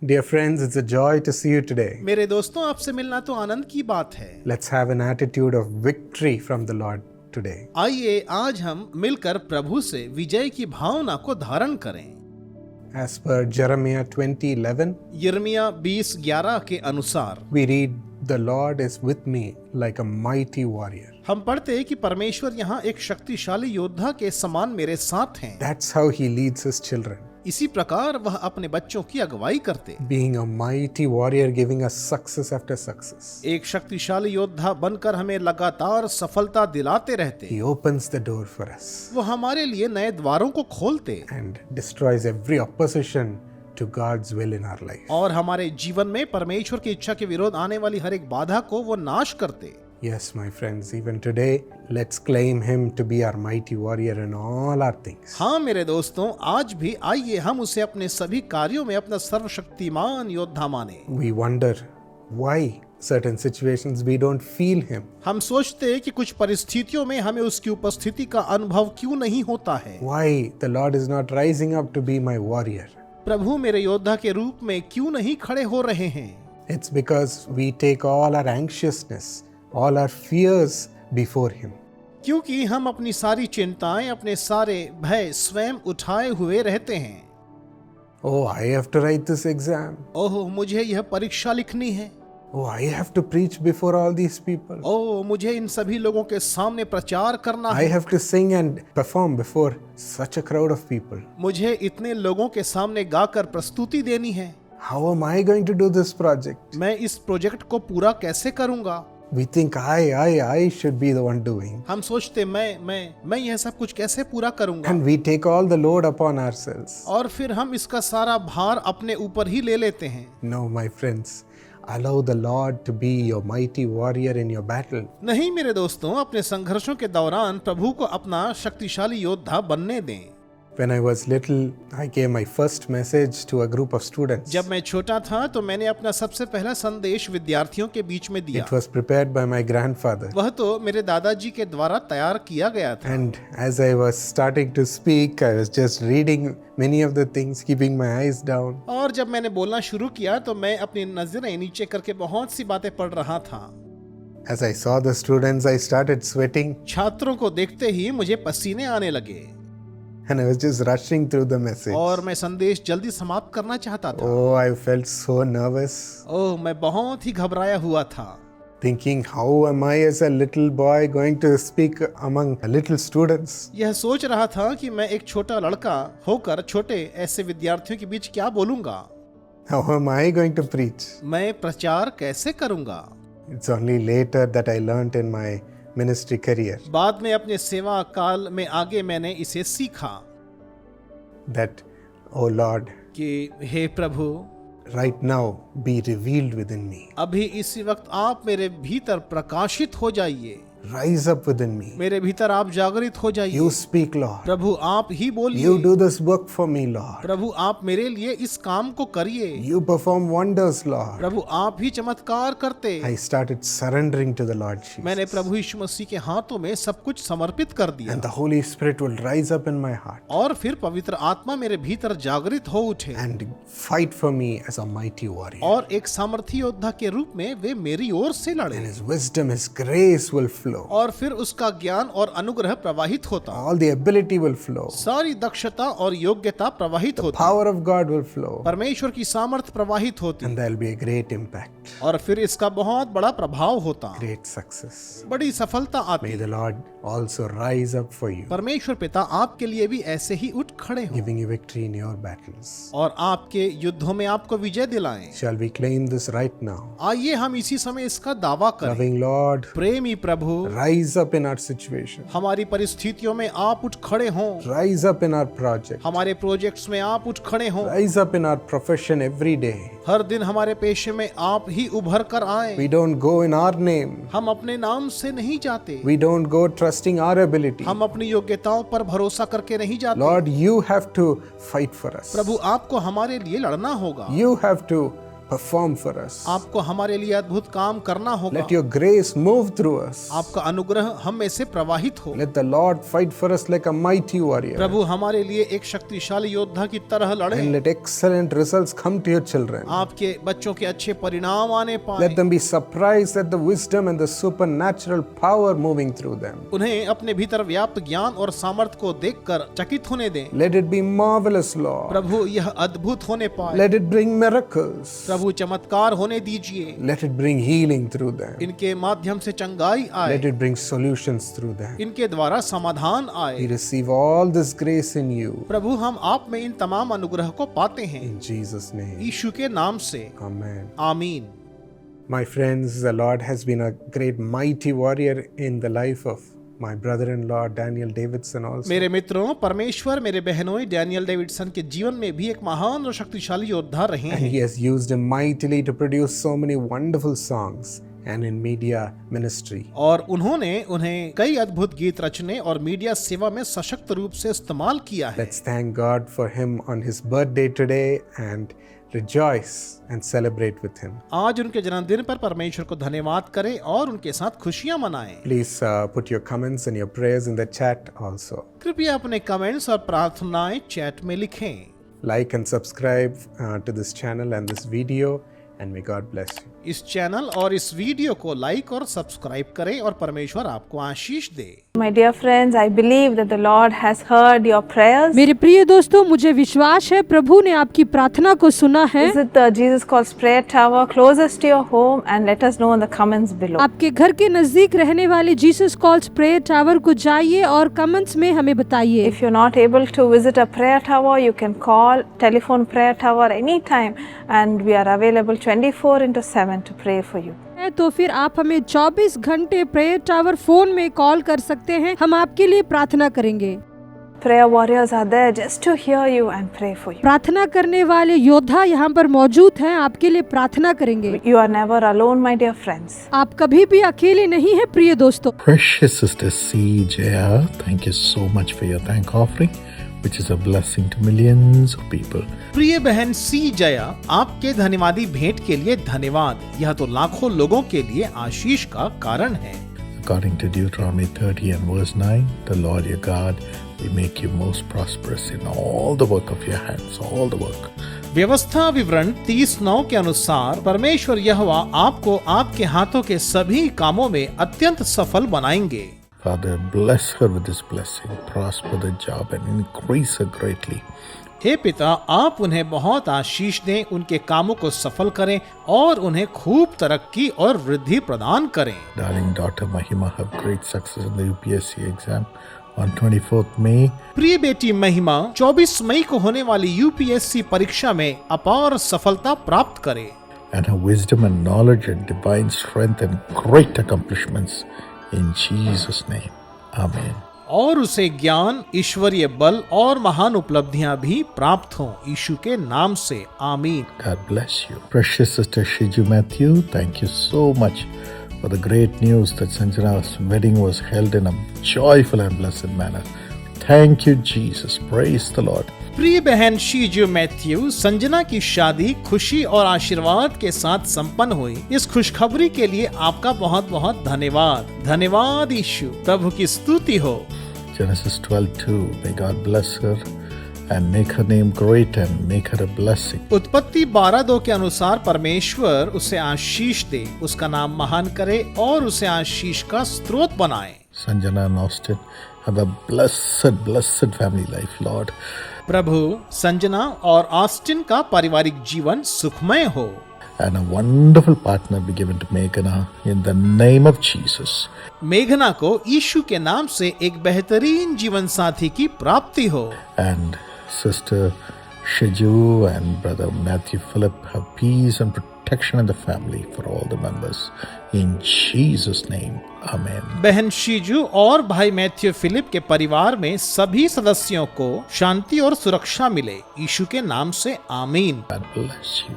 Dear friends, it's a joy to see you today. मेरे दोस्तों, आपसे मिलना तो आनंद की बात है। Let's have an attitude of victory from the Lord today. आइए आज हम मिलकर प्रभु से विजय की भावना को धारण करें। As per Jeremiah 20:11, यिर्मयाह 20:11 के अनुसार we read, "The Lord is with me like a mighty warrior." हम पढ़ते हैं कि परमेश्वर यहाँ एक शक्तिशाली योद्धा के समान मेरे साथ हैं। That's how he leads his children. इसी प्रकार वह अपने बच्चों की अगुवाई करते, Being a mighty warrior, giving us success after success. एक शक्तिशाली योद्धा बनकर हमें लगातार सफलता दिलाते रहते। He opens the door for us वो हमारे लिए नए द्वारों को खोलते and destroys every opposition to God's will in our life. और हमारे जीवन में परमेश्वर की इच्छा के विरोध आने वाली हर एक बाधा को वो नाश करते। Yes, my friends, even today, let's claim him to be our mighty warrior in all our things. हाँ मेरे दोस्तों, आज भी आइए हम उसे अपने सभी कार्यों में अपना सर्वशक्तिमान योद्धा माने। We wonder why certain situations we don't feel him. हम सोचते हैं कि कुछ परिस्थितियों में हमें उसकी उपस्थिति का अनुभव क्यों नहीं होता है। Why the Lord is not rising up to be my warrior. प्रभु मेरे योद्धा के रूप में क्यों नहीं खड़े हो रहे हैं? It's because we take all our anxiousness, all our fears before him. क्योंकि हम अपनी सारी चिंताएं, अपने सारे भय स्वयं उठाए हुए रहते हैं। Oh, I have to write this exam. ओह, मुझे यह परीक्षा लिखनी है। Oh, I have to preach before all these people. ओह, मुझे इन सभी लोगों के सामने प्रचार करना I है। have to sing and perform before such a crowd of people. मुझे इतने लोगों के सामने गाकर प्रस्तुति देनी है। How am I going to do this project? मैं इस प्रोजेक्ट को पूरा कैसे करूंगा? We think I should be the one doing. हम सोचते मैं यह सब कुछ कैसे पूरा करूंगा, And we take all the load upon ourselves. और फिर हम इसका सारा भार अपने ऊपर ही ले लेते हैं। No, my friends, allow the Lord to be your mighty warrior in your battle. नहीं मेरे दोस्तों, अपने संघर्षों के दौरान प्रभु को अपना शक्तिशाली योद्धा बनने दें। When I was little, I gave my first message to a group of students. जब मैं छोटा था तो मैंने अपना सबसे पहला संदेश विद्यार्थियों के बीच में दिया। It was prepared by my grandfather. वह तो मेरे दादाजी के द्वारा तैयार किया गया था। And as I was starting to speak, I was just reading many of the things, keeping my eyes down. और जब मैंने बोलना शुरू किया तो मैं अपनी नजरें नीचे करके बहुत सी बातें पढ़ रहा था। As I saw the students, I started sweating छात्रों को देखते ही मुझे पसीने आने लगे and I was just rushing through the message. और मैं संदेश जल्दी समाप्त करना चाहता था। Oh, I felt so nervous, ओह, मैं बहुत ही घबराया हुआ था, thinking, how am I as a little boy going to speak among little students? यह सोच रहा था कि मैं एक छोटा लड़का होकर छोटे ऐसे विद्यार्थियों के बीच क्या बोलूंगा, How am I going to preach? मैं प्रचार कैसे करूंगा। It's only later that I learnt in my ministry career बाद में अपने सेवा काल में आगे मैंने इसे सीखा that, oh Lord, कि हे प्रभु, right now be revealed within me. अभी इसी वक्त आप मेरे भीतर प्रकाशित हो जाइए, Rise up within me. मेरे भीतर आप जागृत हो जाइए। You speak, Lord. प्रभु आप ही बोलिए। You do this work for me, Lord. प्रभु आप मेरे लिए इस काम को करिए। You perform wonders, Lord. प्रभु आप ही चमत्कार करते। I started surrendering to the Lord Jesus. मैंने प्रभु यीशु मसीह के हाथों में सब कुछ समर्पित कर दिया। And the Holy Spirit will rise up in my heart और फिर पवित्र आत्मा मेरे भीतर जागृत हो उठे and fight for me as a mighty warrior. और एक सामर्थी योद्धा के रूप में वे मेरी ओर से लड़े। And His wisdom, His grace will flow. और फिर उसका ज्ञान और अनुग्रह प्रवाहित होता, All the ability will flow. सारी दक्षता और योग्यता प्रवाहित होती, Power of God will flow. परमेश्वर की सामर्थ प्रवाहित होती, And there will be a great impact, और फिर इसका बहुत बड़ा प्रभाव होता, great success. बड़ी सफलता आती। May the Lord also rise up for you, परमेश्वर पिता आपके लिए भी ऐसे ही उठ खड़े हों giving you victory in your battles. और आपके युद्धों में आपको विजय दिलाएं। Shall we claim this right now? आइए हम इसी समय इसका दावा करें। Loving Lord, प्रेमी प्रभु, rise up in our situation. हमारी परिस्थितियों में आप उठ खड़े हों, Rise up in our project. हमारे प्रोजेक्ट्स में आप उठ खड़े हों, Rise up in our profession every day. हर दिन हमारे पेशे में आप ही उभर कर आए। We don't go in our name. हम अपने नाम से नहीं जाते, We don't go trusting our ability. हम अपनी योग्यताओं पर भरोसा करके नहीं जाते। Lord, you have to fight for us. प्रभु आपको हमारे लिए लड़ना होगा, You have to perform for us. आपको हमारे लिए अद्भुत काम करना होगा। Let your grace move through us. आपका अनुग्रह हम में से प्रवाहित हो। Let the Lord fight for us like a mighty warrior. प्रभु हमारे लिए एक शक्तिशाली योद्धा की तरह लड़े। And let excellent results come to your children. आपके बच्चों के अच्छे परिणाम आने पाए। Let them be surprised at the wisdom and the supernatural power moving through them. उन्हें अपने भीतर व्याप्त ज्ञान और सामर्थ्य को देखकर चकित होने दें। Let it be marvelous, Lord. प्रभु यह अद्भुत होने पाए। Let it bring miracles. प्रभु चमत्कार होने दीजिए। Let it bring healing through them. इनके माध्यम से चंगाई आए। Let it bring solutions through them. इनके द्वारा समाधान We आए। receive all this grace in you. प्रभु हम आप में इन तमाम अनुग्रह को पाते हैं। In Jesus' name. यीशु के नाम से Amen. आमीन। My friends, the Lord has been a great mighty warrior in the life of my brother-in-law Daniel Davidson also. मेरे मित्रों, परमेश्वर मेरे बहनोई डैनियल डेविडसन के जीवन में भी एक महान और शक्तिशाली योद्धा रहे And हैं। he has used him mightily to produce so many wonderful songs and in media ministry. और उन्होंने उन्हें कई अद्भुत गीत रचने और मीडिया सेवा में सशक्त रूप से इस्तेमाल किया है। Let's thank God for him on his birthday today and rejoice and celebrate with him. आज उनके जन्मदिन पर परमेश्वर को धन्यवाद करें और उनके साथ खुशियां मनाएं। Please put your comments and your prayers in the chat also. कृपया अपने कमेंट्स और प्रार्थनाएं चैट में लिखें। Like and subscribe to this channel and this video, and may God bless you. इस चैनल और इस वीडियो को लाइक और सब्सक्राइब करें और परमेश्वर आपको आशीष दे। My dear friends, I believe that the Lord has heard your prayers. मेरे प्रिय दोस्तों, मुझे विश्वास है प्रभु ने आपकी प्रार्थना को सुना है। Visit the Jesus Calls Prayer Tower closest to your home and let us know in the comments below. आपके घर के नजदीक रहने वाले जीसस कॉल्स प्रेयर टावर को जाइए और कमेंट्स में हमें बताइए। If you're not able to visit a prayer tower, you can call telephone prayer tower anytime and we are available 24/7 to pray for you. तो फिर आप हमें 24 घंटे प्रेयर टावर फोन में कॉल कर सकते हैं, हम आपके लिए प्रार्थना करेंगे। Prayer warriors are there just to hear you and pray for you. प्रार्थना करने वाले योद्धा यहाँ पर मौजूद हैं, आपके लिए प्रार्थना करेंगे। You are never alone, my dear friends. आप कभी भी अकेले नहीं हैं प्रिय दोस्तों। Precious Sister C. Jaya, thank you so much for your thank offering, which is a blessing to millions of people. प्रिय बहन सी जया, आपके धन्यवादी भेंट के लिए धन्यवाद। यह तो लाखों लोगों के लिए आशीष का कारण है। According to Deuteronomy 30 and verse 9, the Lord your God will make you most prosperous in all the work of your hands, all the work. व्यवस्था विवरण 30:9 के अनुसार परमेश्वर यहोवा आपको आपके हाथों के सभी कामों में अत्यंत सफल बनाएंगे। Father, bless her with this blessing, prosper the job and increase her greatly. हे पिता, आप उन्हें बहुत आशीष दें, उनके कामों को सफल करें और उन्हें खूब तरक्की और वृद्धि प्रदान करें। Darling daughter Mahima, have great success in the UPSC exam on 24th May. प्रिय बेटी महिमा 24 मई को होने वाली यूपीएससी परीक्षा में अपार सफलता प्राप्त करे। And her wisdom and knowledge and divine strength and great accomplishments in Jesus' name. Amen. और उसे ज्ञान, ईश्वरीय बल और महान उपलब्धियां भी प्राप्त हों, यीशु के नाम से आमीन। God bless you. Precious Sister Shiju Matthew, thank you so much for the great news that Sanjana's wedding was held in a joyful and blessed manner. Thank you, Jesus. Praise the Lord. प्रिय बहन Shyju Matthew, Sanjana की शादी खुशी और आशीर्वाद के साथ संपन्न हुई। इस खुशखबरी के लिए आपका बहुत बहुत धन्यवाद। धन्यवाद यीशु, प्रभु की स्तुति हो। Genesis 12:2. May God bless her and make her name great and make her a blessing. उत्पत्ति 12:2 के अनुसार परमेश्वर उसे आशीष दे, उसका नाम महान करे और उसे आशीष का स्रोत बनाए। Sanjana and Austin have a blessed family life, Lord. प्रभु, संजना और ऑस्टिन का पारिवारिक जीवन सुखमय हो। And a wonderful partner be given to Meghana in the name of Jesus. मेघना को यीशु के नाम से एक बेहतरीन जीवन साथी की प्राप्ति हो। And Sister Shiju and Brother Matthew Philip have peace and protection in the family for all the members. In Jesus' name, Amen. बहन शीजू और भाई मैथ्यू फिलिप के परिवार में सभी सदस्यों को शांति और सुरक्षा मिले, यीशु के नाम से आमीन। God bless you.